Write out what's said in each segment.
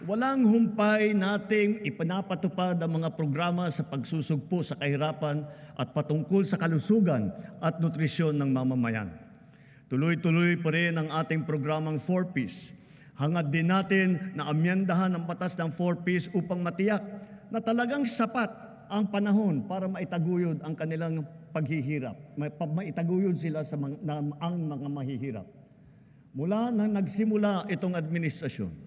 Walang humpay nating ipinapatupad ang mga programa sa pagsusugpo sa kahirapan at patungkol sa kalusugan at nutrisyon ng mamamayan. Tuloy-tuloy pa rin ang ating programang 4Ps. Hangad din natin na amyendahan ang batas ng 4Ps upang matiyak na talagang sapat ang panahon para maitaguyod ang kanilang paghihirap. Maitaguyod sila ang mga mahihirap. Mula nang nagsimula itong administrasyon,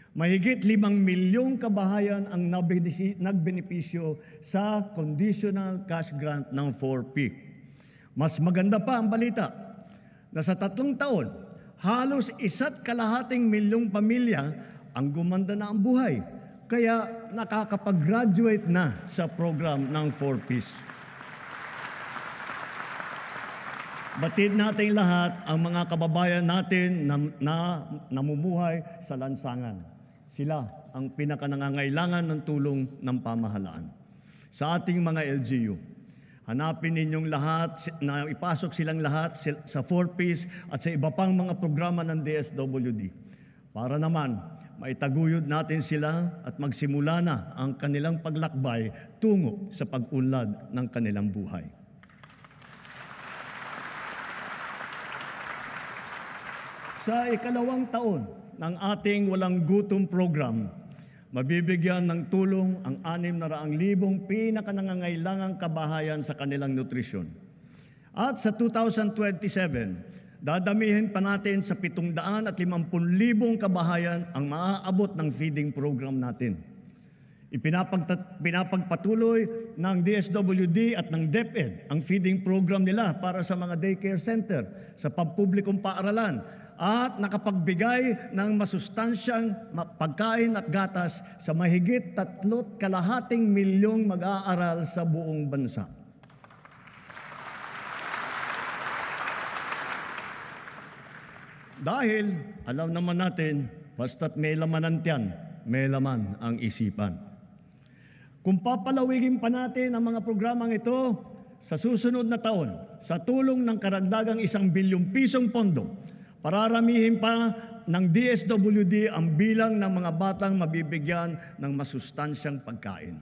mahigit 5 milyong kabahayan ang nagbenepisyo sa conditional cash grant ng 4P. Mas maganda pa ang balita na sa 3 taon, halos 1.5 milyong pamilya ang gumanda na ang buhay. Kaya nakakapag-graduate na sa program ng 4Ps. Batid natin lahat ang mga kababayan natin na namumuhay sa lansangan. Sila ang pinakanangangailangan ng tulong ng pamahalaan. Sa ating mga LGU, hanapin ninyong lahat na ipasok silang lahat sa 4Ps at sa iba pang mga programa ng DSWD para naman maitaguyod natin sila at magsimula na ang kanilang paglakbay tungo sa pag-unlad ng kanilang buhay. Sa ikalawang taon ng ating Walang Gutom program, mabibigyan ng tulong ang 600,000 pinakanangangailangang kabahayan sa kanilang nutrisyon. At sa 2027, dadamihin pa natin sa 750,000 kabahayan ang maaabot ng feeding program natin. Pinapagpatuloy ng DSWD at ng DepEd ang feeding program nila para sa mga daycare center sa pampublikong paaralan at nakapagbigay ng masustansyang pagkain at gatas sa mahigit 3.2 milyong mag-aaral sa buong bansa. Dahil alam naman natin, basta't may laman ang tiyan, may laman ang isipan. Kung papalawigin pa natin ang mga programang ito sa susunod na taon, sa tulong ng karagdagang 1 bilyong pisong pondo, pararamihin pa ng DSWD ang bilang ng mga batang mabibigyan ng masustansyang pagkain.